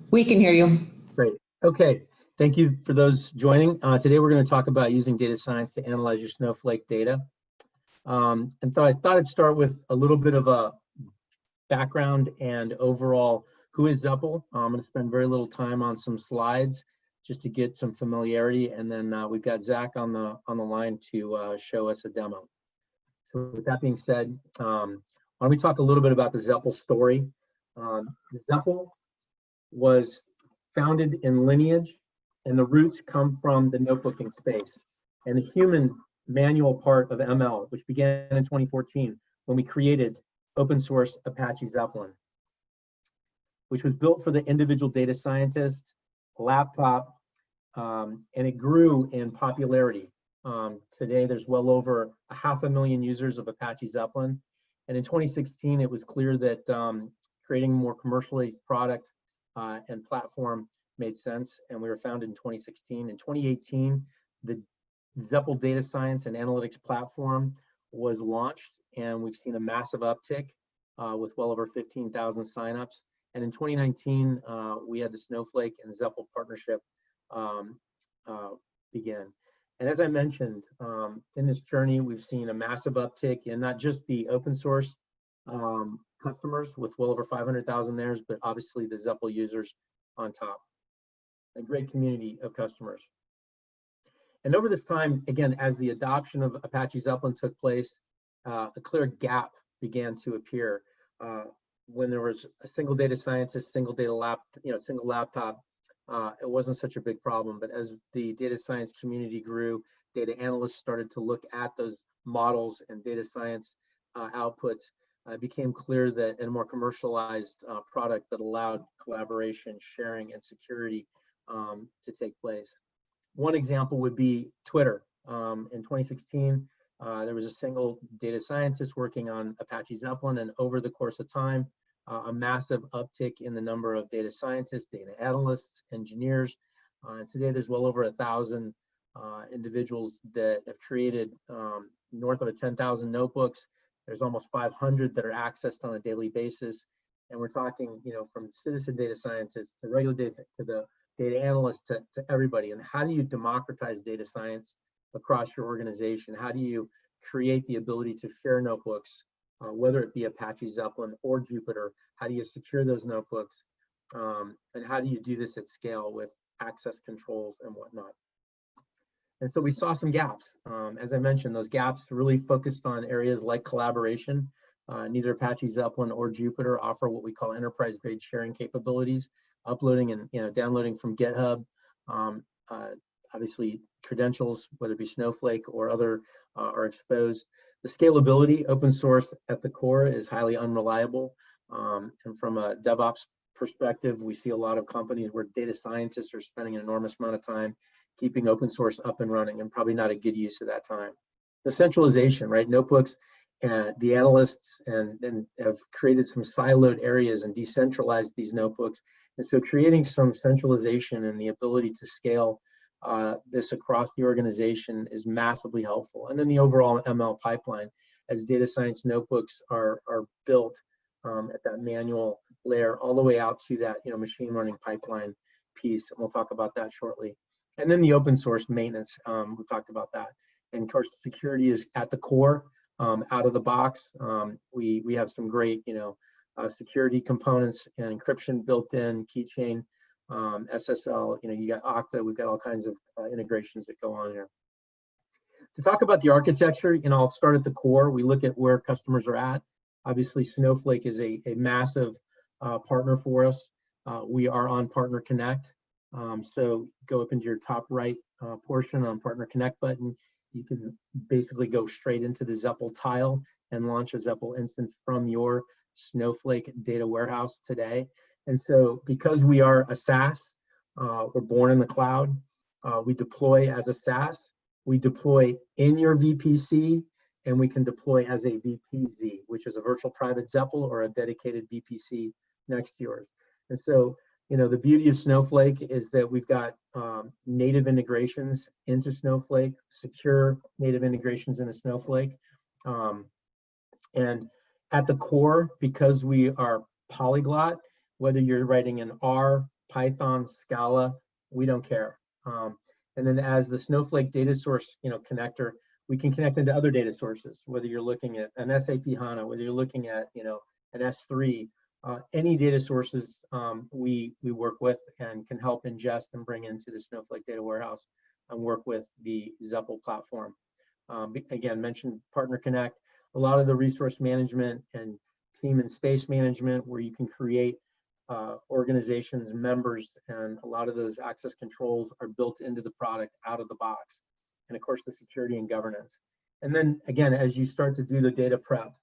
We can hear you. Great. Okay. Thank you for those joining. Today we're going to talk about using data science to analyze your Snowflake data. And so I thought I'd start with a little bit of a background and overall, who is Zepl? I'm going to spend very little time on some slides just to get some familiarity, and then we've got Zach on the line to show us a demo. So with that being said, why don't we talk a little bit about the Zepl story? Zepl was founded in Lineage, and the roots come from the notebooking space and the human manual part of ML, which began in 2014 when we created open source Apache Zeppelin, which was built for the individual data scientist, laptop, and it grew in popularity. Today, there's well over 500,000 users of Apache Zeppelin. And in 2016, it was clear that creating a more commercialized product and platform made sense, and we were founded in 2016. In 2018, the Zepl data science and analytics platform was launched, and we've seen a massive uptick with well over 15,000 signups. And in 2019, we had the Snowflake and Zepl partnership begin. And as I mentioned, in this journey, we've seen a massive uptick in not just the open source customers with well over 500,000 there, but obviously the Zepl users on top. A great community of customers. And over this time, again, as the adoption of Apache Zeppelin took place, a clear gap began to appear. When there was a single data scientist, single laptop, it wasn't such a big problem. But as the data science community grew, data analysts started to look at those models and data science outputs. It became clear that in a more commercialized product that allowed collaboration, sharing, and security to take place. One example would be Twitter. In 2016, there was a single data scientist working on Apache Zeppelin, and over the course of time, a massive uptick in the number of data scientists, data analysts, engineers. Today, there's well over 1,000 individuals that have created north of 10,000 notebooks. There's almost 500 that are accessed on a daily basis. And we're talking, from citizen data scientists to regular data, to the data analysts, to everybody. And how do you democratize data science across your organization? How do you create the ability to share notebooks, whether it be Apache Zeppelin or Jupyter? How do you secure those notebooks? And how do you do this at scale with access controls and whatnot? And so we saw some gaps. As I mentioned, those gaps really focused on areas like collaboration. Neither Apache Zeppelin or Jupyter offer what we call enterprise-grade sharing capabilities, uploading and downloading from GitHub. Obviously, credentials, whether it be Snowflake or other, are exposed. The scalability, open source at the core, is highly unreliable. And from a DevOps perspective, we see a lot of companies where data scientists are spending an enormous amount of time keeping open source up and running, and probably not a good use of that time. The centralization, right? Notebooks, the analysts and have created some siloed areas and decentralized these notebooks. And so creating some centralization and the ability to scale this across the organization is massively helpful. And then the overall ML pipeline, as data science notebooks are built at that manual layer all the way out to that machine learning pipeline piece. And we'll talk about that shortly. And then the open source maintenance, we talked about that. And of course, security is at the core, out of the box. We have some great, security components and encryption built in, keychain, SSL, you got Okta, we've got all kinds of integrations that go on here. To talk about the architecture, I'll start at the core. We look at where customers are at. Obviously, Snowflake is a massive partner for us. We are on Partner Connect. So go up into your top right portion on Partner Connect button. You can basically go straight into the Zepl tile and launch a Zepl instance from your Snowflake data warehouse today. And so because we are a SaaS, we're born in the cloud, we deploy as a SaaS, we deploy in your VPC, and we can deploy as a VPZ, which is a virtual private Zepl or a dedicated VPC next to yours. And so the beauty of Snowflake is that we've got native integrations into Snowflake, secure native integrations into Snowflake. And at the core, because we are polyglot, whether you're writing in R, Python, Scala, we don't care. And then as the Snowflake data source, connector, we can connect into other data sources, whether you're looking at an SAP HANA, whether you're looking at, an S3, any data sources we work with and can help ingest and bring into the Snowflake data warehouse and work with the Zepl platform. Again, mentioned Partner Connect, a lot of the resource management and team and space management where you can create organizations, members, and a lot of those access controls are built into the product out of the box. And of course, the security and governance. And then again, as you start to do the data prep,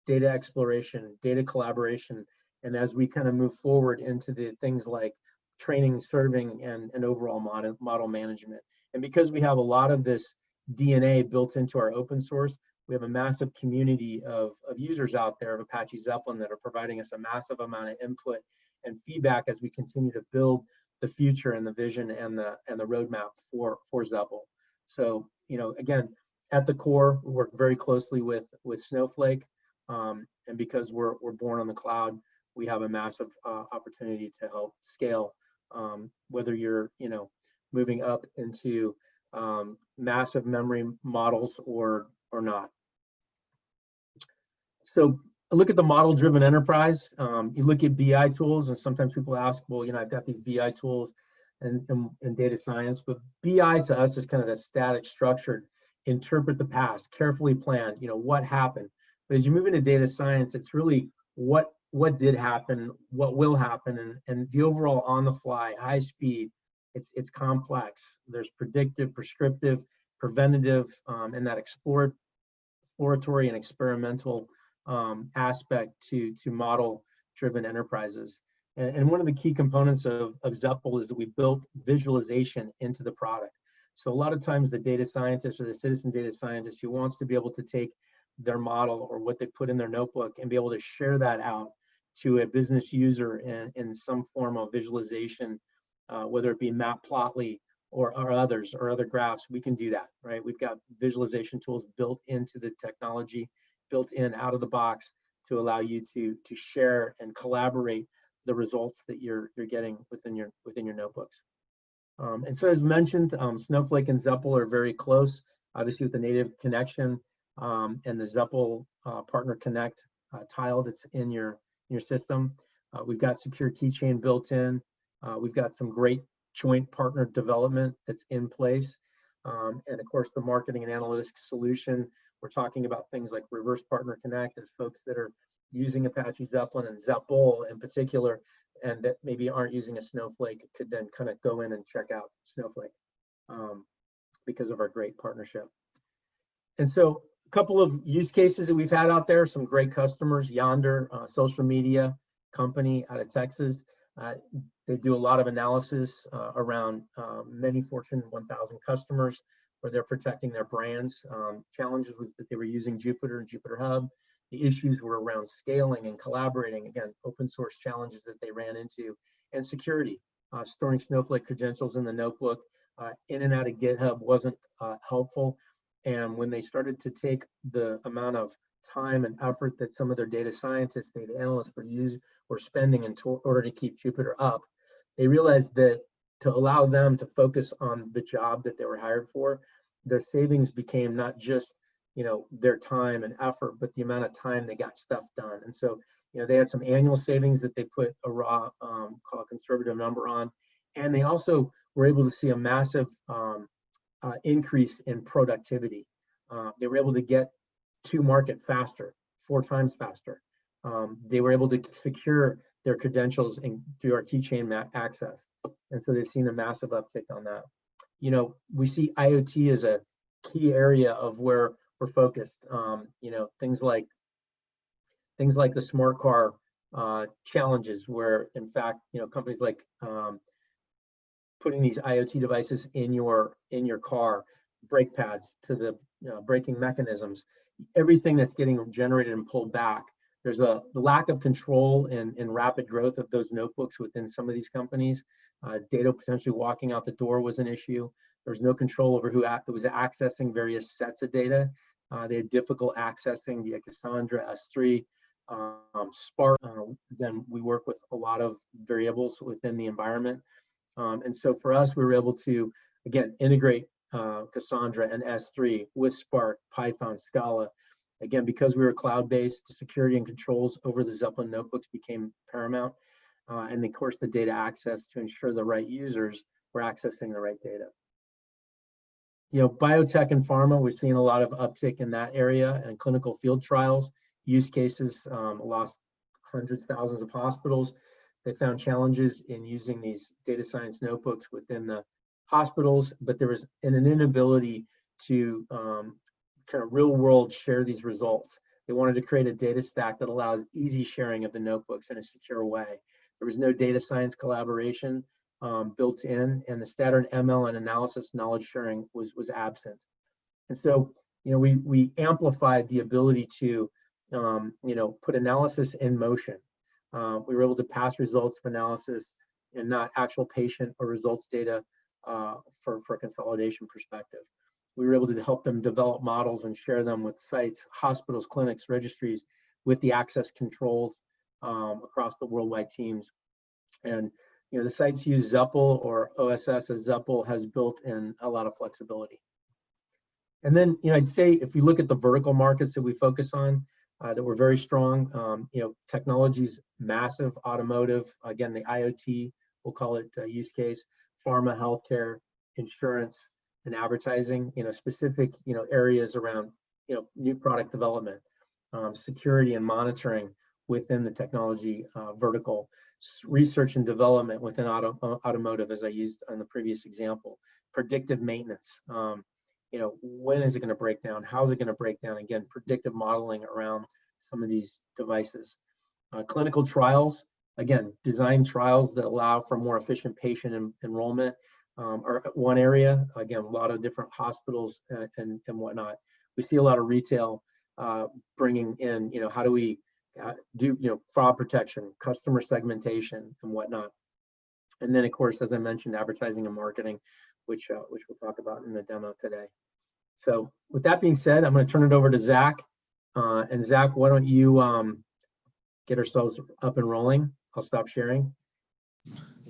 data exploration, data collaboration, and as we kind of move forward into the things like training, serving, and overall model management. And because we have a lot of this DNA built into our open source, we have a massive community of users out there of Apache Zeppelin that are providing us a massive amount of input and feedback as we continue to build the future and the vision and the roadmap for Zepl. So, again, at the core, we work very closely with Snowflake, and because we're born on the cloud, we have a massive opportunity to help scale, whether you're moving up into massive memory models or not. So look at the model-driven enterprise. You look at BI tools, and sometimes people ask, well, I've got these BI tools and data science, but BI to us is kind of the static, structured, interpret the past, carefully plan, what happened. But as you move into data science, it's really what did happen, what will happen, and the overall on-the-fly, high speed. It's complex. There's predictive, prescriptive, preventative, and that exploratory and experimental aspect to model-driven enterprises. And one of the key components of Zepl is that we built visualization into the product. So a lot of times the data scientist or the citizen data scientist who wants to be able to take their model or what they put in their notebook and be able to share that out to a business user in some form of visualization, whether it be Matplotlib or others or other graphs, we can do that, right? We've got visualization tools built into the technology, built in out of the box to allow you to share and collaborate the results that you're getting within your notebooks. And so as mentioned, Snowflake and Zepl are very close, obviously with the native connection and the Zepl Partner Connect tile that's in your system. We've got secure keychain built in. We've got some great joint partner development that's in place. And of course, the marketing and analytics solution, we're talking about things like reverse partner connect as folks that are using Apache Zeppelin and Zepl in particular, and that maybe aren't using a Snowflake could then kind of go in and check out Snowflake because of our great partnership. And so a couple of use cases that we've had out there, some great customers, Yonder, social media company out of Texas. They do a lot of analysis around many Fortune 1000 customers where they're protecting their brands. Challenges was that they were using Jupyter and Jupyter Hub. The issues were around scaling and collaborating, again, open source challenges that they ran into, and security. Storing Snowflake credentials in the notebook in and out of GitHub wasn't helpful. And when they started to take the amount of time and effort that some of their data scientists, data analysts were spending in order to keep Jupyter up, they realized that to allow them to focus on the job that they were hired for, their savings became not just their time and effort, but the amount of time they got stuff done. And so they had some annual savings that they put a raw call a conservative number on, and they also were able to see a massive increase in productivity. They were able to get to market faster, 4 times faster. They were able to secure their credentials and do our keychain access. And so they've seen a massive uptick on that. We see IoT as a key area of where we're focused. Things like the smart car challenges, where in fact, companies like putting these IoT devices in your car, brake pads to the braking mechanisms, everything that's getting generated and pulled back. There's the lack of control and rapid growth of those notebooks within some of these companies. Data potentially walking out the door was an issue. There was no control over who was accessing various sets of data. They had difficult accessing via Cassandra, S3, Spark. Then we work with a lot of variables within the environment. And so for us, we were able to, again, integrate Cassandra and S3 with Spark, Python, Scala. Again, because we were cloud-based, the security and controls over the Zepl notebooks became paramount. And of course, the data access to ensure the right users were accessing the right data. Biotech and pharma, we've seen a lot of uptick in that area, and clinical field trials, use cases, lost hundreds, thousands of hospitals. They found challenges in using these data science notebooks within the hospitals, but there was an inability to kind of real world share these results. They wanted to create a data stack that allows easy sharing of the notebooks in a secure way. There was no data science collaboration built in, and the standard ML and analysis knowledge sharing was absent. And so, we amplified the ability to, put analysis in motion. We were able to pass results of analysis and not actual patient or results data for a consolidation perspective. We were able to help them develop models and share them with sites, hospitals, clinics, registries, with the access controls across the worldwide teams. And the sites use Zepl, or OSS as Zepl has built in a lot of flexibility. And then, I'd say if we look at the vertical markets that we focus on, that were very strong, technology's massive, automotive, again, the IoT, we'll call it use case, pharma, healthcare, insurance, and advertising, specific, areas around, new product development, security and monitoring within the technology vertical, research and development within automotive, as I used on the previous example, predictive maintenance. When is it going to break down? How is it going to break down? Again, predictive modeling around some of these devices. Clinical trials, again, design trials that allow for more efficient patient enrollment are one area. Again, a lot of different hospitals and whatnot. We see a lot of retail bringing in, how do we do, fraud protection, customer segmentation, and whatnot. And then, of course, as I mentioned, advertising and marketing, which we'll talk about in the demo today. So with that being said, I'm going to turn it over to Zach. And Zach, why don't you get ourselves up and rolling? I'll stop sharing.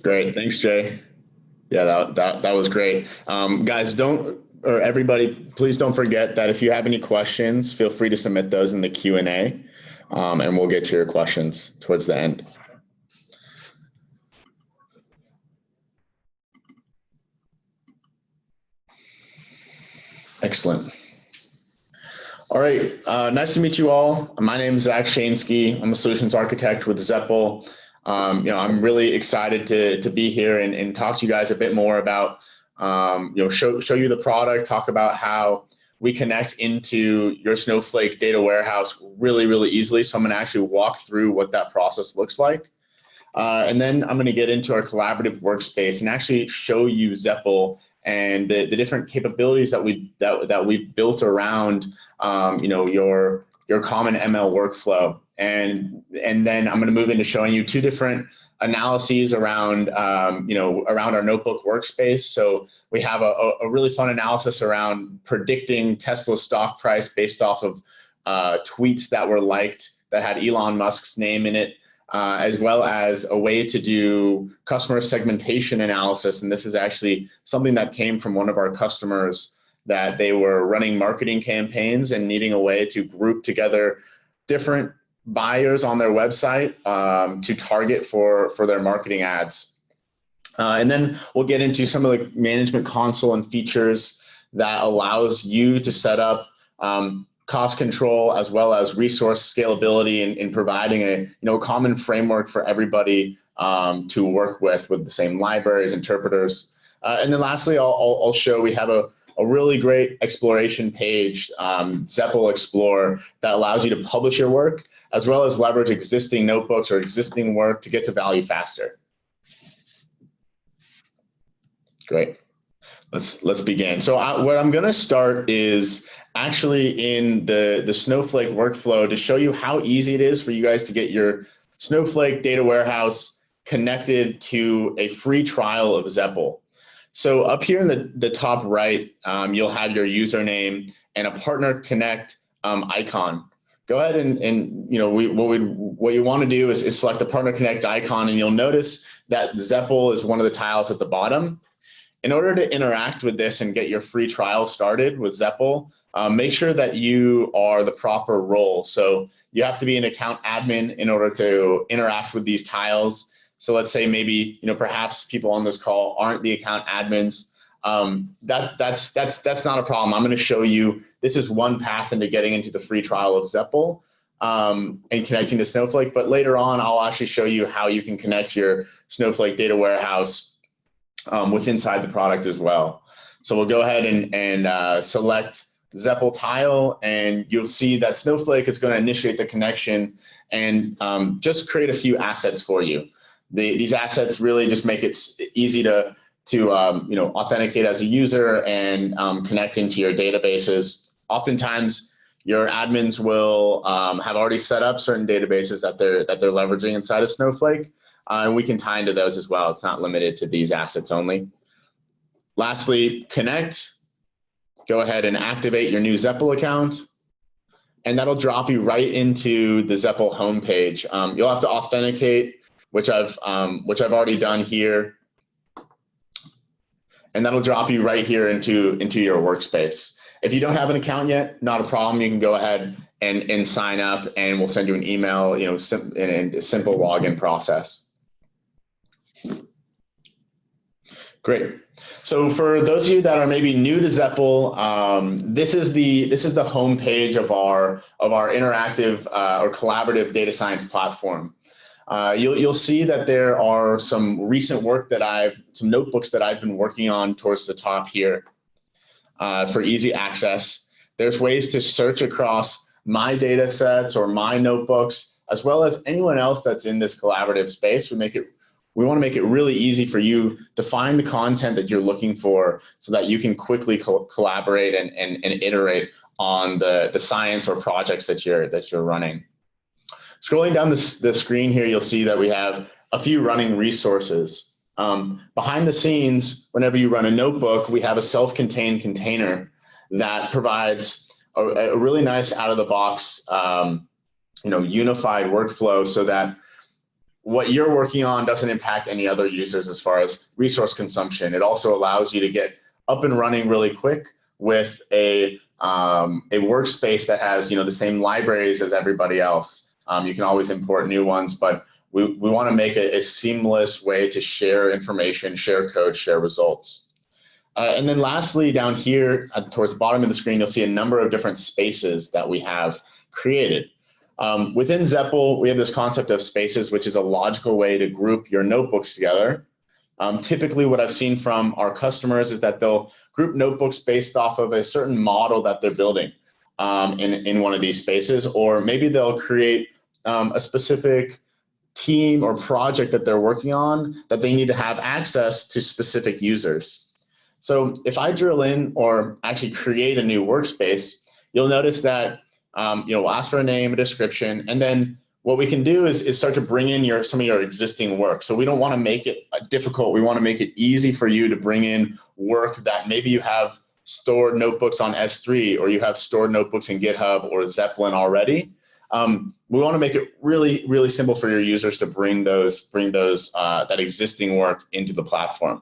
Great, thanks, Jay. Yeah, that was great. Guys, everybody, please don't forget that if you have any questions, feel free to submit those in the Q&A, and we'll get to your questions towards the end. Excellent. All right, nice to meet you all. My name is Zach Shansky. I'm a solutions architect with Zepl. I'm really excited to be here and talk to you guys a bit more about, show you the product, talk about how we connect into your Snowflake data warehouse really, really easily. So I'm going to actually walk through what that process looks like. And then I'm going to get into our collaborative workspace and actually show you Zepl and the different capabilities that we've built around your common ML workflow. And then I'm going to move into showing you two different analyses around around our notebook workspace. So we have a really fun analysis around predicting Tesla's stock price based off of tweets that were liked that had Elon Musk's name in it, as well as a way to do customer segmentation analysis. And this is actually something that came from one of our customers, that they were running marketing campaigns and needing a way to group together different buyers on their website to target for their marketing ads. And then we'll get into some of the management console and features that allows you to set up cost control as well as resource scalability in providing a common framework for everybody to work with the same libraries, interpreters. And then lastly, I'll show we have a really great exploration page, Zepl Explorer, that allows you to publish your work as well as leverage existing notebooks or existing work to get to value faster. Great. Let's begin. So what I'm going to start is actually in the Snowflake workflow to show you how easy it is for you guys to get your Snowflake data warehouse connected to a free trial of Zepl. So up here in the top right, you'll have your username and a partner connect icon. go ahead and what you want to do is select the Partner Connect icon, and you'll notice that Zepl is one of the tiles at the bottom. In order to interact with this and get your free trial started with Zepl, make sure that you are the proper role. So you have to be an account admin in order to interact with these tiles. So let's say maybe, perhaps people on this call aren't the account admins. That's not a problem. I'm going to show you, this is one path into getting into the free trial of Zepl and connecting to Snowflake. But later on, I'll actually show you how you can connect your Snowflake data warehouse with inside the product as well. So we'll go ahead and select Zepl tile, and you'll see that Snowflake is going to initiate the connection and just create a few assets for you. These assets really just make it easy to authenticate as a user and connect into your databases. Oftentimes, your admins will have already set up certain databases that they're leveraging inside of Snowflake, and we can tie into those as well. It's not limited to these assets only. Lastly, connect. Go ahead and activate your new Zepl account, and that'll drop you right into the Zepl homepage. You'll have to authenticate, which I've already done here, and that'll drop you right here into your workspace. If you don't have an account yet, not a problem. You can go ahead and sign up, and we'll send you an email, in a simple login process. Great. So for those of you that are maybe new to Zepl, this is the home page of our interactive or collaborative data science platform. You'll see that there are some recent work some notebooks that I've been working on towards the top here for easy access. There's ways to search across my data sets or my notebooks, as well as anyone else that's in this collaborative space. We want to make it really easy for you to find the content that you're looking for so that you can quickly collaborate and iterate on the science or projects that you're running. Scrolling down the screen here, you'll see that we have a few running resources. Behind the scenes, whenever you run a notebook, we have a self-contained container that provides a really nice out-of-the-box unified workflow so that what you're working on doesn't impact any other users as far as resource consumption. It also allows you to get up and running really quick with a workspace that has the same libraries as everybody else. You can always import new ones, but we want to make it a seamless way to share information, share code, share results. And then lastly, down here towards the bottom of the screen, you'll see a number of different spaces that we have created. Within Zepl, we have this concept of spaces, which is a logical way to group your notebooks together. Typically, what I've seen from our customers is that they'll group notebooks based off of a certain model that they're building in one of these spaces, or maybe they'll create a specific team or project that they're working on that they need to have access to specific users. So if I drill in or actually create a new workspace, you'll notice that we'll ask for a name, a description, and then what we can do is start to bring in some of your existing work. So we don't want to make it difficult. We want to make it easy for you to bring in work that maybe you have stored notebooks on S3, or you have stored notebooks in GitHub or Zeppelin already. We want to make it really, really simple for your users to bring that existing work into the platform.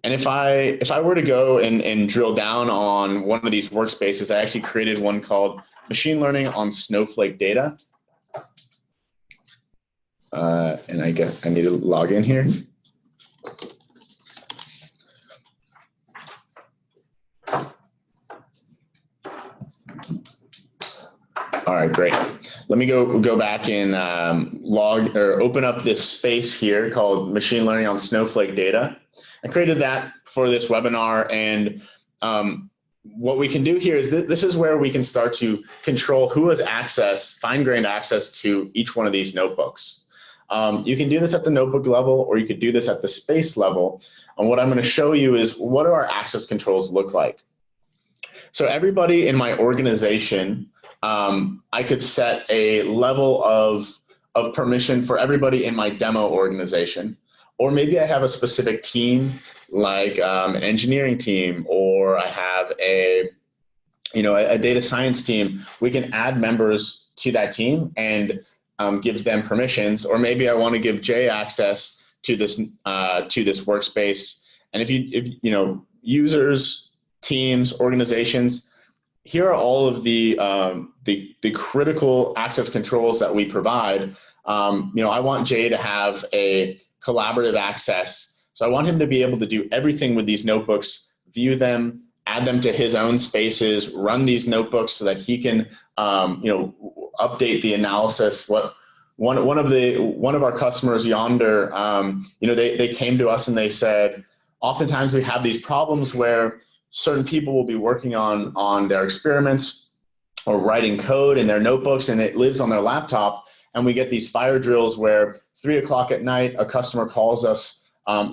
And if I were to go and drill down on one of these workspaces, I actually created one called Machine Learning on Snowflake Data. And I need to log in here. All right, great. Let me go back and open up this space here called Machine Learning on Snowflake Data. I created that for this webinar, and what we can do here is this is where we can start to control who has access, fine-grained access to each one of these notebooks. You can do this at the notebook level, or you could do this at the space level. And what I'm going to show you is what do our access controls look like. So everybody in my organization, I could set a level of permission for everybody in my demo organization. Or maybe I have a specific team, like an engineering team, or I have a a data science team, we can add members to that team and give them permissions, or maybe I want to give Jay access to this workspace. And if users, teams, organizations, here are all of the critical access controls that we provide. I want Jay to have a collaborative access. So I want him to be able to do everything with these notebooks, view them, add them to his own spaces, run these notebooks so that he can, update the analysis. One of our customers, Yonder, they came to us and they said, oftentimes we have these problems where certain people will be working on their experiments or writing code in their notebooks, and it lives on their laptop. And we get these fire drills where 3 o'clock at night, a customer calls us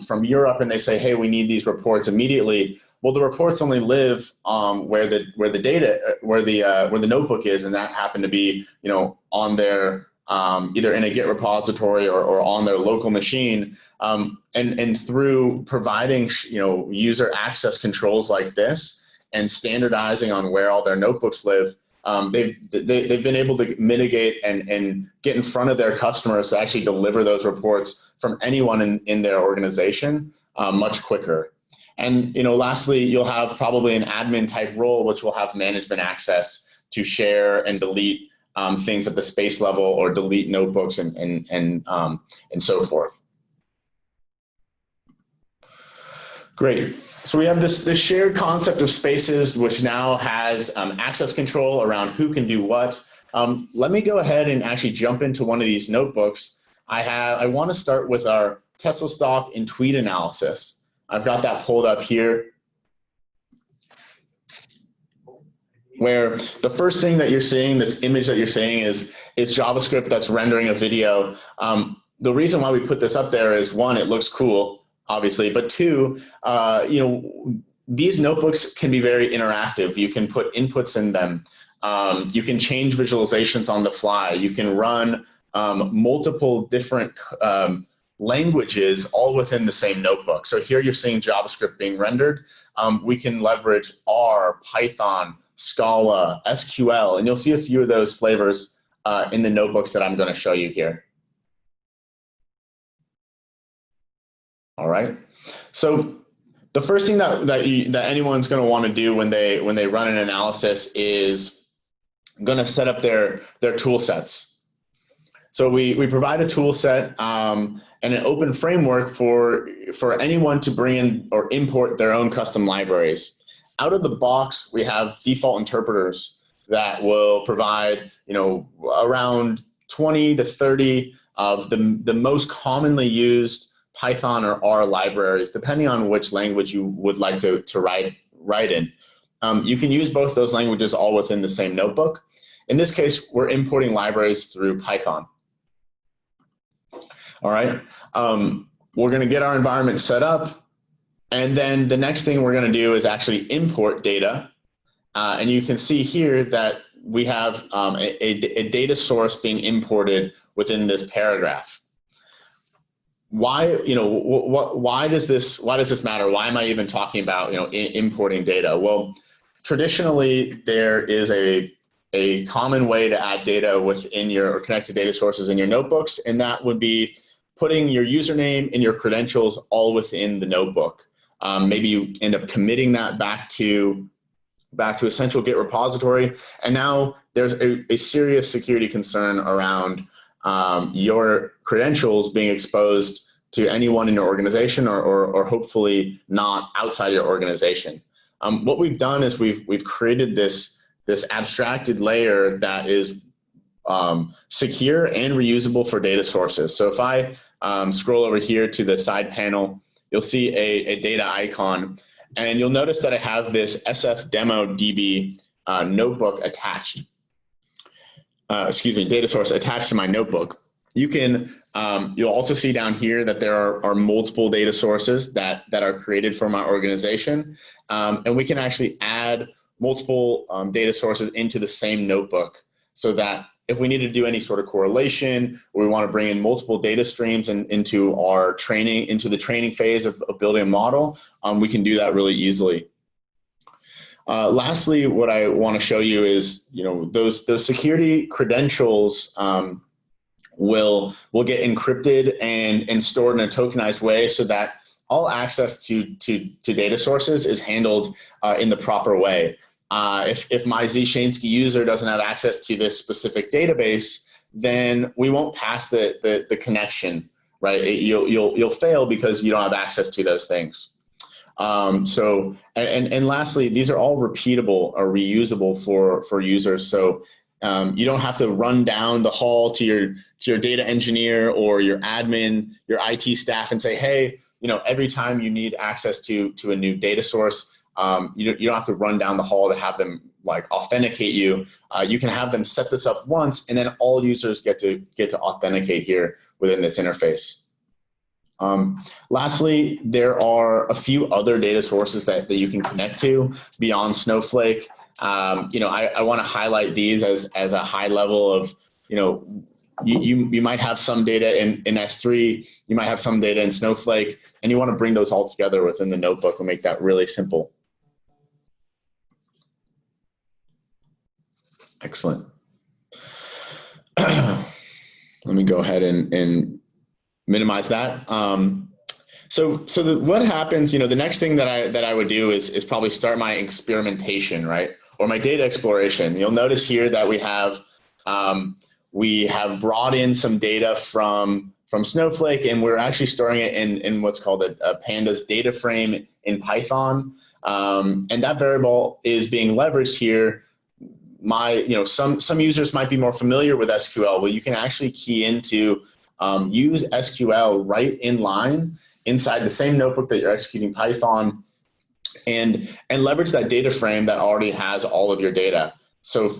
from Europe and they say, hey, we need these reports immediately. Well, the reports only live where the notebook is, and that happened to be on their either in a Git repository or on their local machine. And through providing user access controls like this and standardizing on where all their notebooks live, they've been able to mitigate and get in front of their customers to actually deliver those reports from anyone in their organization much quicker. And lastly, you'll have probably an admin type role, which will have management access to share and delete things at the space level, or delete notebooks and so forth. Great. So we have this shared concept of spaces, which now has access control around who can do what. Let me go ahead and actually jump into one of these notebooks. I want to start with our Tesla stock and tweet analysis. I've got that pulled up here, where the first thing that you're seeing, this image that you're seeing, is JavaScript that's rendering a video. The reason why we put this up there is, one, it looks cool, obviously, but two, these notebooks can be very interactive. You can put inputs in them. You can change visualizations on the fly. You can run multiple different languages all within the same notebook. So here you're seeing JavaScript being rendered. We can leverage R, Python, Scala, SQL, and you'll see a few of those flavors in the notebooks that I'm going to show you here. All right. So the first thing that anyone's going to want to do when they run an analysis is going to set up their tool sets. So we provide a tool set and an open framework for anyone to bring in or import their own custom libraries. Out of the box, we have default interpreters that will provide around 20 to 30 of the most commonly used Python or R libraries, depending on which language you would like to write in. You can use both those languages all within the same notebook. In this case, we're importing libraries through Python. All right, we're going to get our environment set up, and then the next thing we're going to do is actually import data. And you can see here that we have a data source being imported within this paragraph. Why, why does this matter? Why am I even talking about importing data? Well, traditionally there is a common way to add data within or connected data sources in your notebooks, and that would be putting your username and your credentials all within the notebook. Maybe you end up committing that back to a central Git repository, and now there's a serious security concern around your credentials being exposed to anyone in your organization or hopefully not outside your organization. What we've done is we've created this abstracted layer that is secure and reusable for data sources. So if I scroll over here to the side panel, you'll see a data icon, and you'll notice that I have this sfdemo.db notebook attached. Data source attached to my notebook. You can, you'll also see down here that there are multiple data sources that are created for my organization. And we can actually add multiple data sources into the same notebook, so that if we need to do any sort of correlation, or we want to bring in multiple data streams into the training phase of building a model, we can do that really easily. Lastly, what I want to show you is, those security credentials will get encrypted and stored in a tokenized way so that all access to data sources is handled in the proper way. If my Zshansky user doesn't have access to this specific database, then we won't pass the connection, right? You'll fail because you don't have access to those things. And lastly, these are all repeatable or reusable for users. So you don't have to run down the hall to your data engineer or your admin, your IT staff, and say, hey, every time you need access to a new data source, you don't have to run down the hall to have them like authenticate you. You can have them set this up once, and then all users get to authenticate here within this interface. Lastly, there are a few other data sources that you can connect to beyond Snowflake. I want to highlight these as a high level of, you might have some data in S3, you might have some data in Snowflake, and you want to bring those all together within the notebook and make that really simple. Excellent. Let me go ahead and minimize that. What happens, the next thing that I would do is probably start my experimentation, right? Or my data exploration. You'll notice here that we have brought in some data from Snowflake, and we're actually storing it in what's called a pandas data frame in Python. And that variable is being leveraged here. Some users might be more familiar with SQL, but you can actually key into use SQL right in line inside the same notebook that you're executing Python, and leverage that data frame that already has all of your data. So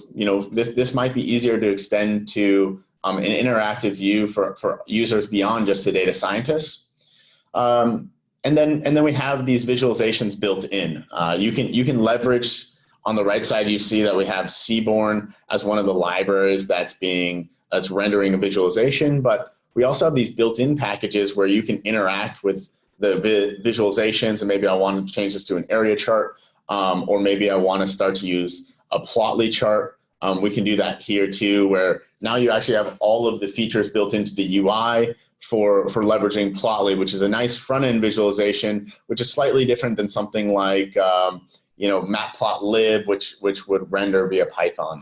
this might be easier to extend to an interactive view for users beyond just the data scientists. And then we have these visualizations built in. You can leverage. On the right side, you see that we have Seaborn as one of the libraries that's rendering a visualization, but we also have these built-in packages where you can interact with the visualizations, and maybe I want to change this to an area chart, or maybe I want to start to use a Plotly chart. We can do that here too, where now you actually have all of the features built into the UI for leveraging Plotly, which is a nice front-end visualization, which is slightly different than something like matplotlib, which would render via Python.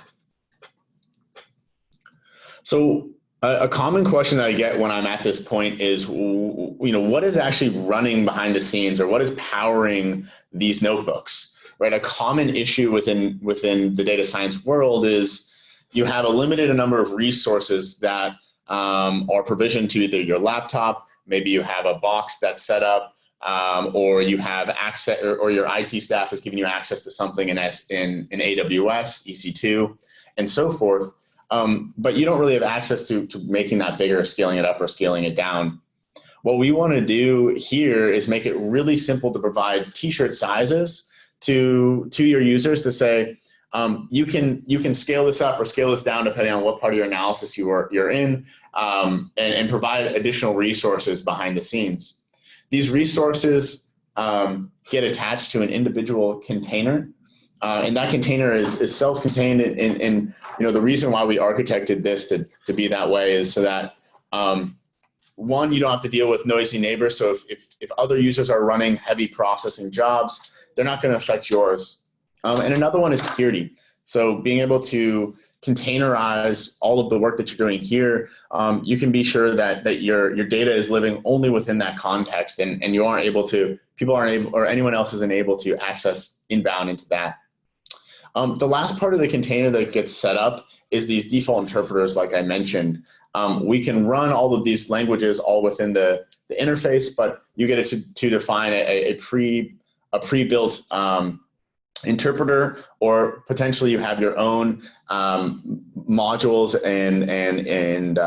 So a common question that I get when I'm at this point is, what is actually running behind the scenes, or what is powering these notebooks, right? A common issue within the data science world is you have a limited number of resources that are provisioned to either your laptop, maybe you have a box that's set up, or you have access, or your IT staff is giving you access to something in AWS, EC2, and so forth. But you don't really have access to making that bigger, scaling it up or scaling it down. What we want to do here is make it really simple to provide t-shirt sizes to your users to say, you can scale this up or scale this down depending on what part of your analysis you're in, and provide additional resources behind the scenes. These resources get attached to an individual container, and that container is self-contained. And the reason why we architected this to be that way is so that one, you don't have to deal with noisy neighbors. So if other users are running heavy processing jobs, they're not going to affect yours. And another one is security. So being able to containerize all of the work that you're doing here, you can be sure that your data is living only within that context, and you aren't able to, people aren't able, or anyone else isn't able to access inbound into that. The last part of the container that gets set up is these default interpreters, like I mentioned. We can run all of these languages all within the interface, but you get it to define a pre-built interpreter, or potentially you have your own modules and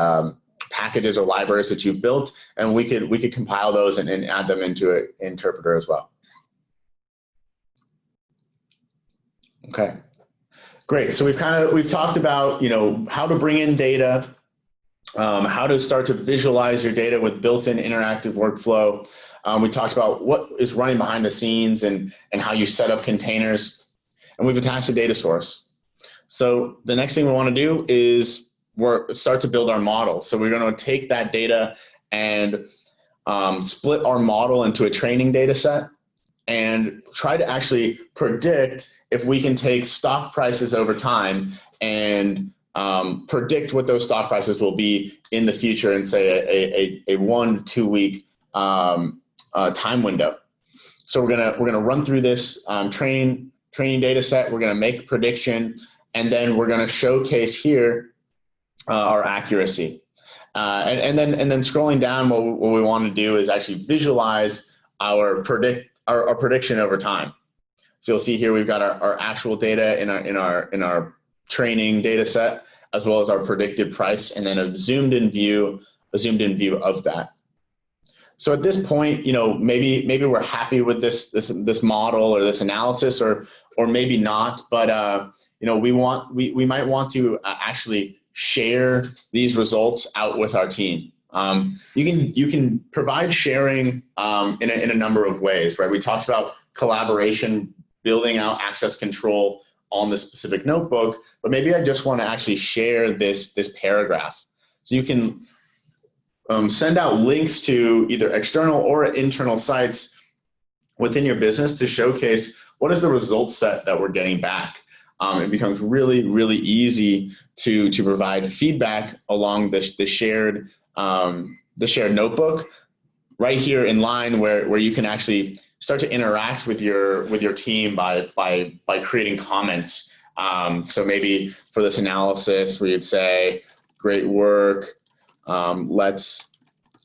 packages or libraries that you've built, and we could compile those and add them into an interpreter as well. Okay, great. So we've talked about how to bring in data, how to start to visualize your data with built-in interactive workflow. We talked about what is running behind the scenes and how you set up containers. and we've attached a data source. So the next thing we want to do is start to build our model. So we're going to take that data and split our model into a training data set and try to actually predict if we can take stock prices over time and predict what those stock prices will be in the future in, say, a 1 to 2 week time window. So we're gonna run through this training data set. We're gonna make a prediction, and then we're gonna showcase here our accuracy. And then scrolling down, what we want to do is actually visualize our prediction over time. So you'll see here we've got our actual data in our training data set, as well as our predicted price, and then a zoomed in view of that. So at this point, maybe we're happy with this model or this analysis, or maybe not. But we might want to actually share these results out with our team. You can provide sharing in a number of ways, right? We talked about collaboration, building out access control on the specific notebook, but maybe I just want to actually share this paragraph. So you can send out links to either external or internal sites within your business to showcase what is the result set that we're getting back. It becomes really, really easy to provide feedback along the shared notebook right here in line, where you can actually start to interact with your team by creating comments. So maybe for this analysis, we'd say, "Great work. Let's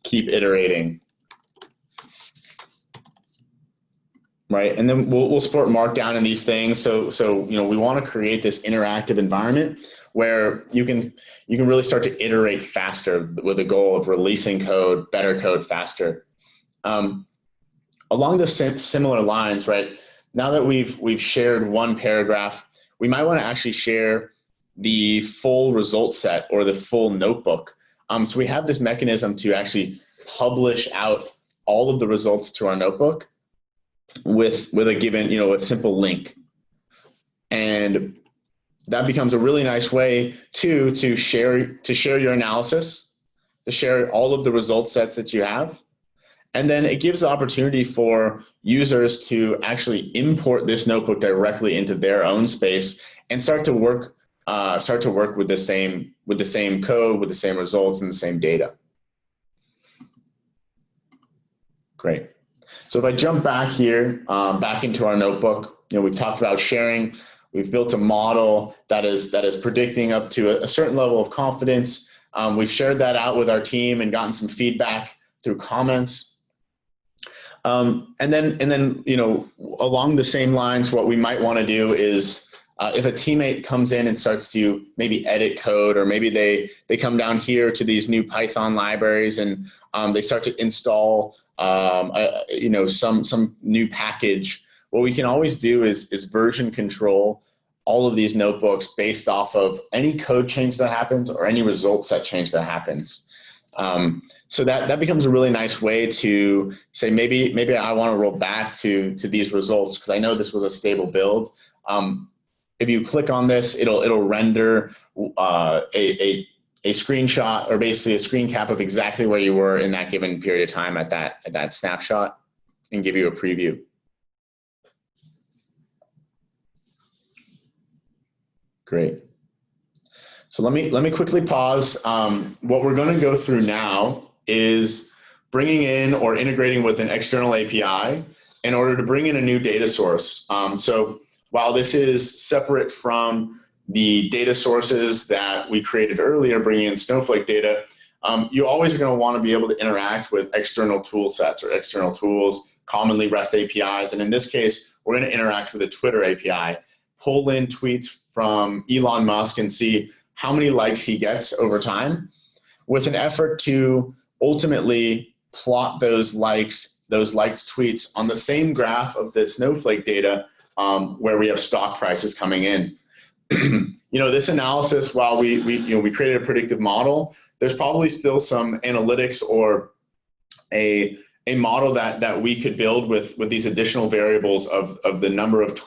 keep iterating." Right, and then we'll support Markdown in these things. So we want to create this interactive environment where you can really start to iterate faster with the goal of releasing better code faster. Along the similar lines, right? Now that we've shared one paragraph, we might want to actually share the full result set or the full notebook. So we have this mechanism to actually publish out all of the results to our notebook with a given, a simple link. And that becomes a really nice way to share your analysis, to share all of the result sets that you have. And then it gives the opportunity for users to actually import this notebook directly into their own space and start to work with the same code, with the same results, and the same data. Great. So if I jump back here, back into our notebook, we've talked about sharing. We've built a model that is predicting up to a certain level of confidence. We've shared that out with our team and gotten some feedback through comments. And then along the same lines, what we might want to do is if a teammate comes in and starts to maybe edit code, or maybe they come down here to these new Python libraries and they start to install some new package. What we can always do is version control all of these notebooks based off of any code change that happens or any result set change that happens. So that becomes a really nice way to say, maybe I want to roll back to these results because I know this was a stable build. If you click on this, it'll render a screenshot, or basically a screen cap of exactly where you were in that given period of time at that snapshot, and give you a preview. Great. So let me quickly pause. What we're going to go through now is bringing in or integrating with an external API in order to bring in a new data source. So while this is separate from the data sources that we created earlier, bringing in Snowflake data, you always are going to want to be able to interact with external tool sets or external tools, commonly REST APIs. And in this case, we're going to interact with a Twitter API, pull in tweets from Elon Musk and see how many likes he gets over time, with an effort to ultimately plot those liked tweets on the same graph of the Snowflake data where we have stock prices coming in. This analysis, while we created a predictive model, there's probably still some analytics or an a model that we could build with these additional variables of the number of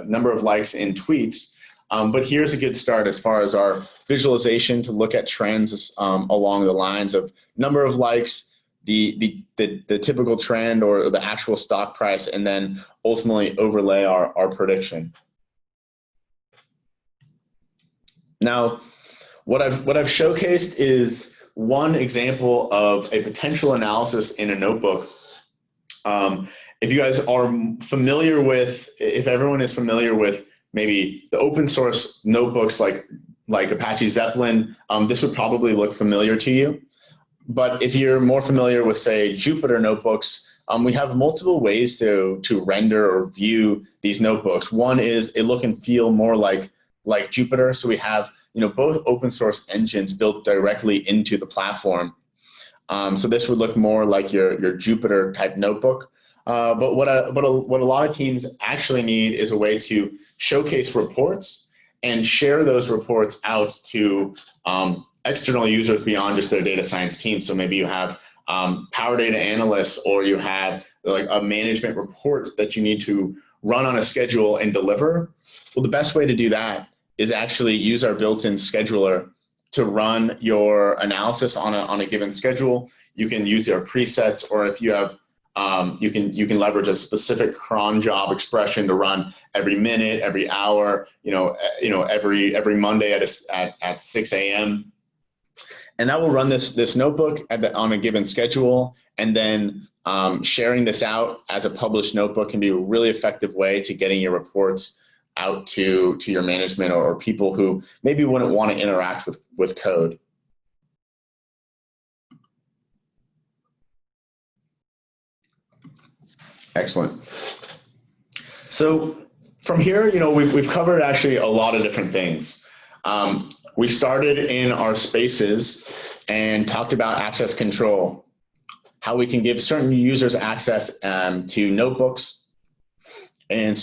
number of likes in tweets. But here's a good start as far as our visualization to look at trends along the lines of number of likes, the typical trend or the actual stock price, and then ultimately overlay our prediction. Now, what I've showcased is one example of a potential analysis in a notebook. If you guys are familiar with, if everyone is familiar with maybe the open source notebooks like Apache Zeppelin, this would probably look familiar to you. But if you're more familiar with, say, Jupyter notebooks, we have multiple ways to render or view these notebooks. One is it look and feel more like Jupyter. So we have both open source engines built directly into the platform. So this would look more like your Jupyter type notebook. But what a lot of teams actually need is a way to showcase reports and share those reports out to external users beyond just their data science team. So maybe you have Power Data analysts, or you have like a management report that you need to run on a schedule and deliver. Well, the best way to do that is actually use our built-in scheduler to run your analysis on a given schedule. You can use your presets, or if you have you can leverage a specific cron job expression to run every minute, every hour, every Monday at 6 a.m. And that will run this notebook on a given schedule. And then sharing this out as a published notebook can be a really effective way to getting your reports out to your management or people who maybe wouldn't want to interact with code. Excellent. So from here, we've covered actually a lot of different things. We started in our spaces and talked about access control, how we can give certain users access to notebooks, and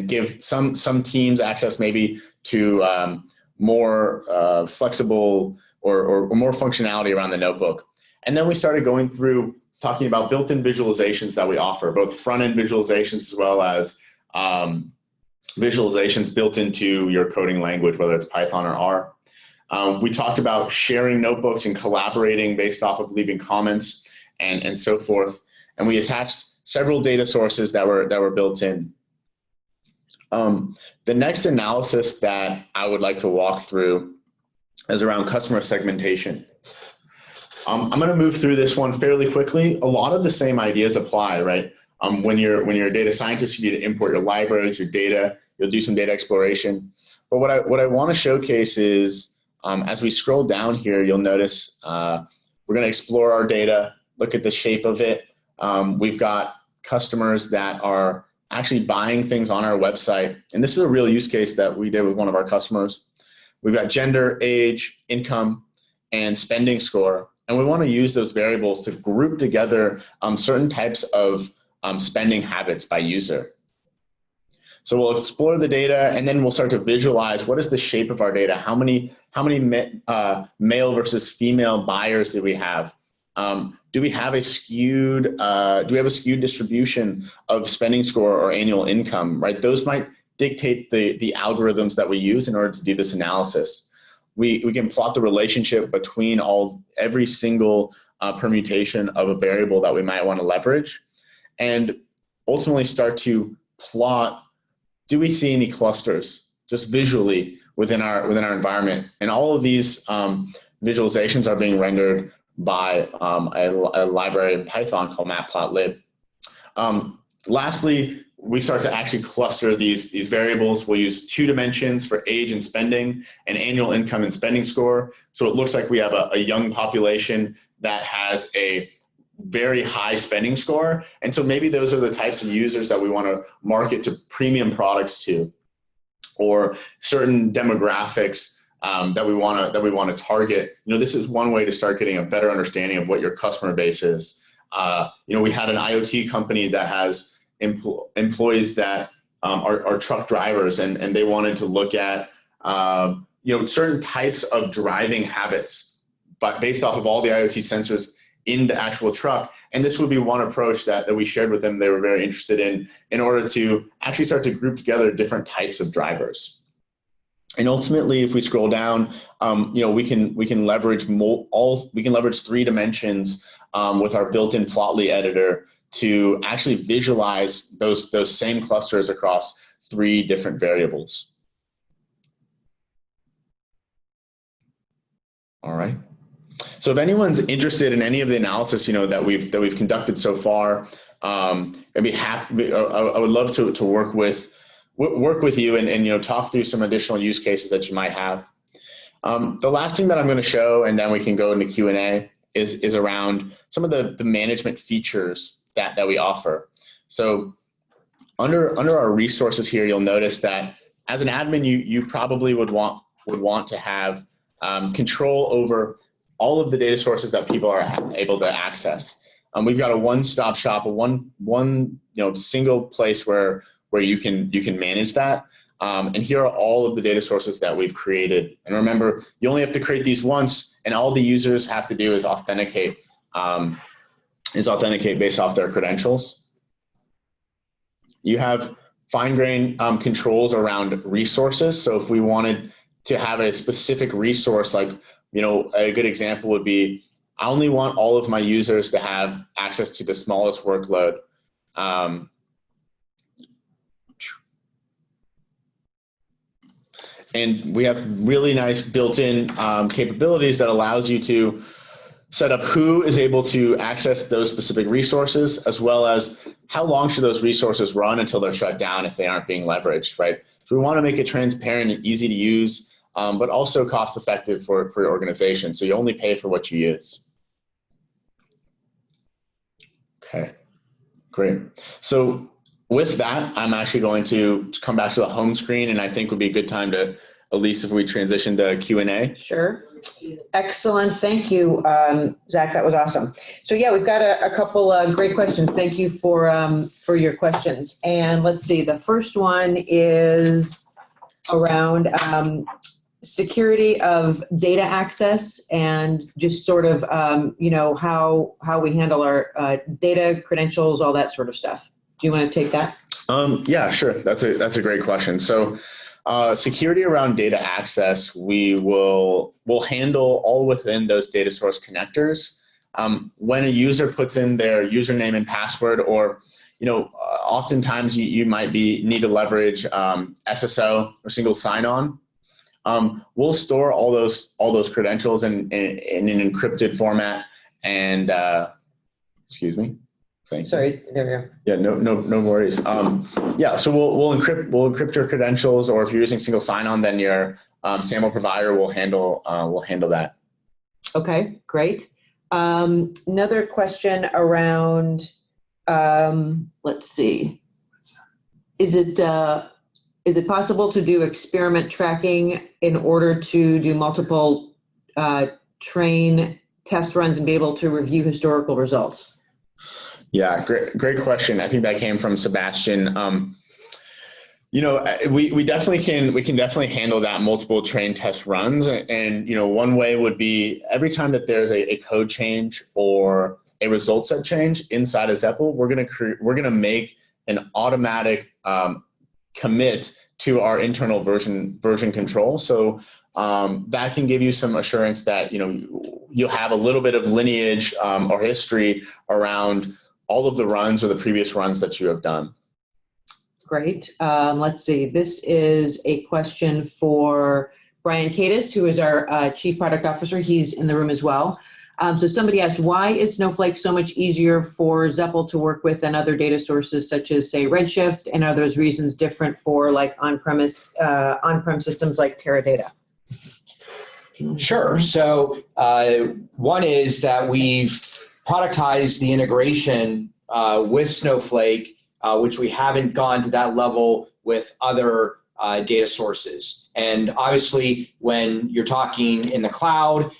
give some teams access maybe to more flexible or more functionality around the notebook. And then we started going through talking about built-in visualizations that we offer, both front-end visualizations as well as visualizations built into your coding language, whether it's Python or R. We talked about sharing notebooks and collaborating based off of leaving comments and so forth. And we attached several data sources that were built in. The next analysis that I would like to walk through is around customer segmentation. I'm going to move through this one fairly quickly. A lot of the same ideas apply, right? When you're a data scientist, you need to import your libraries, your data. You'll do some data exploration. But what I want to showcase is, as we scroll down here, you'll notice we're going to explore our data, look at the shape of it. We've got customers that are actually buying things on our website. And this is a real use case that we did with one of our customers. We've got gender, age, income, and spending score. And we want to use those variables to group together certain types of spending habits by user. So we'll explore the data, and then we'll start to visualize what is the shape of our data. How many male versus female buyers do we have? Do we have a skewed distribution of spending score or annual income? Right, those might dictate the algorithms that we use in order to do this analysis. We can plot the relationship between every single permutation of a variable that we might want to leverage, and ultimately start to plot, do we see any clusters just visually within our environment? And all of these visualizations are being rendered by a library in Python called matplotlib. Lastly, we start to actually cluster these variables. We'll use 2 dimensions for age and spending, and annual income and spending score. So it looks like we have a young population that has a very high spending score. And so maybe those are the types of users that we want to market to premium products to, or certain demographics that we want to target. This is one way to start getting a better understanding of what your customer base is. We had an IoT company that has employees that are truck drivers, and they wanted to look at certain types of driving habits, but based off of all the IoT sensors in the actual truck. And this would be one approach that we shared with them they were very interested in order to actually start to group together different types of drivers. And ultimately, if we scroll down, we can leverage three dimensions with our built-in Plotly editor to actually visualize those same clusters across three different variables. All right. So if anyone's interested in any of the analysis, that we've conducted so far, I'd be happy. I would love to work with you and talk through some additional use cases that you might have. The last thing that I'm going to show, and then we can go into Q&A, is around some of the management features that we offer. So under our resources here, you'll notice that as an admin, you probably would want to have control over all of the data sources that people are able to access. We've got a one-stop shop, a one single place where you can manage that. And here are all of the data sources that we've created. And remember, you only have to create these once, and all the users have to do is authenticate based off their credentials. You have fine-grained controls around resources. So if we wanted to have a specific resource, like a good example would be, I only want all of my users to have access to the smallest workload. And we have really nice built-in capabilities that allows you to set up who is able to access those specific resources, as well as how long should those resources run until they're shut down if they aren't being leveraged, right? So we want to make it transparent and easy to use, but also cost-effective for your organization. So you only pay for what you use. Okay, great. So with that, I'm actually going to come back to the home screen, and I think would be a good time to, Elise, if we transition to Q&A. Sure. Excellent. Thank you, Zach. That was awesome. So yeah, we've got a couple great questions. Thank you for your questions. And let's see, the first one is around security of data access and just sort of, how we handle our data, credentials, all that sort of stuff. Do you want to take that? Yeah, sure. That's a great question. So security around data access, we'll handle all within those data source connectors. When a user puts in their username and password, or oftentimes you might need to leverage SSO or single sign-on. We'll store all those credentials in an encrypted format. And excuse me. Thank you. Sorry, there we go. Yeah, no worries. Yeah, so we'll encrypt your credentials, or if you're using single sign-on, then your SAML provider will handle that. Okay, great. Another question around, let's see, is it possible to do experiment tracking in order to do multiple train test runs and be able to review historical results? Yeah, great question. I think that came from Sebastian. We can definitely handle that multiple train test runs. And one way would be every time that there's a code change or a result set change inside of Zepl, we're gonna make an automatic commit to our internal version control. So that can give you some assurance that you'll have a little bit of lineage or history around all of the runs or the previous runs that you have done. Great. Let's see. This is a question for Brian Kadis, who is our Chief Product Officer. He's in the room as well. So somebody asked, why is Snowflake so much easier for Zepl to work with than other data sources, such as, say, Redshift, and are those reasons different for like on-prem systems like Teradata? Sure. So one is that we've productized the integration with Snowflake, which we haven't gone to that level with other data sources. And obviously, when you're talking in the cloud,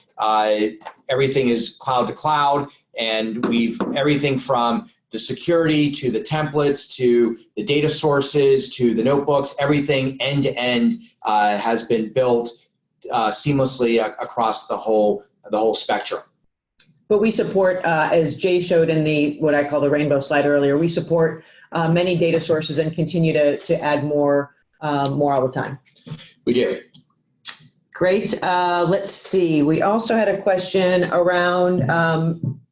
everything is cloud to cloud, and everything from the security to the templates to the data sources to the notebooks, everything end to end has been built seamlessly across the whole spectrum. But we support, as Jay showed in the what I call the rainbow slide earlier, we support many data sources and continue to add more all the time. We do. Great. Let's see. We also had a question around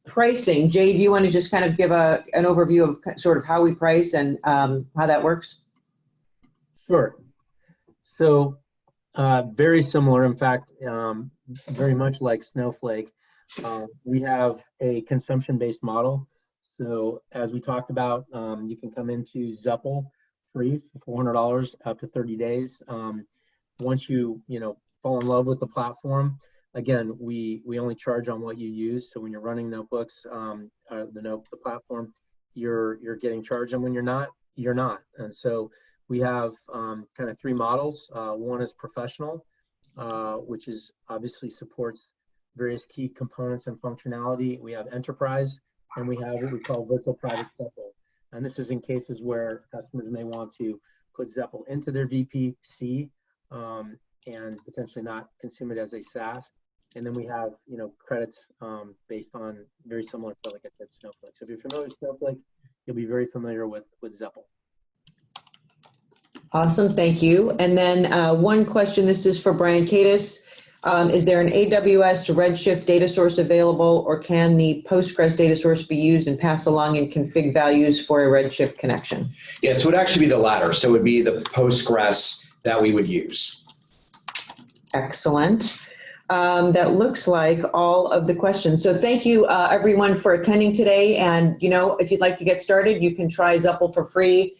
pricing. Jay, do you want to just kind of give an overview of sort of how we price and how that works? Sure. So very similar, in fact, very much like Snowflake. We have a consumption-based model. So as we talked about, you can come into Zepl free for $400 up to 30 days. Once you fall in love with the platform, again, we only charge on what you use. So when you're running notebooks, the platform, you're getting charged, and when you're not, you're not. And so we have kind of three models. One is professional, which is obviously supports various key components and functionality. We have enterprise, and we have what we call virtual private Zepl. And this is in cases where customers may want to put Zepl into their VPC and potentially not consume it as a SaaS. And then we have, credits based on very similar to, like I said, Snowflake. So if you're familiar with Snowflake, you'll be very familiar with Zepl. Awesome, thank you. And then one question, this is for Brian Katis. Is there an AWS Redshift data source available, or can the Postgres data source be used and passed along in config values for a Redshift connection? Yes, it would actually be the latter. So it would be the Postgres that we would use. Excellent. That looks like all of the questions. So thank you, everyone, for attending today. And, if you'd like to get started, you can try Zepl for free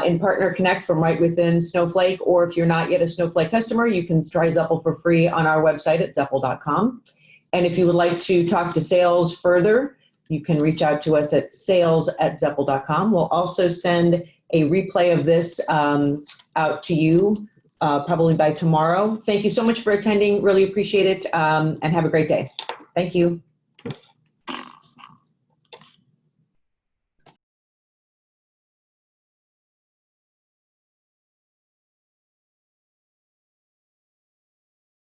in Partner Connect from right within Snowflake. Or if you're not yet a Snowflake customer, you can try Zepl for free on our website at Zepl.com. And if you would like to talk to sales further, you can reach out to us at sales@Zepl.com. We'll also send a replay of this out to you probably by tomorrow. Thank you so much for attending. Really appreciate it. And have a great day. Thank you.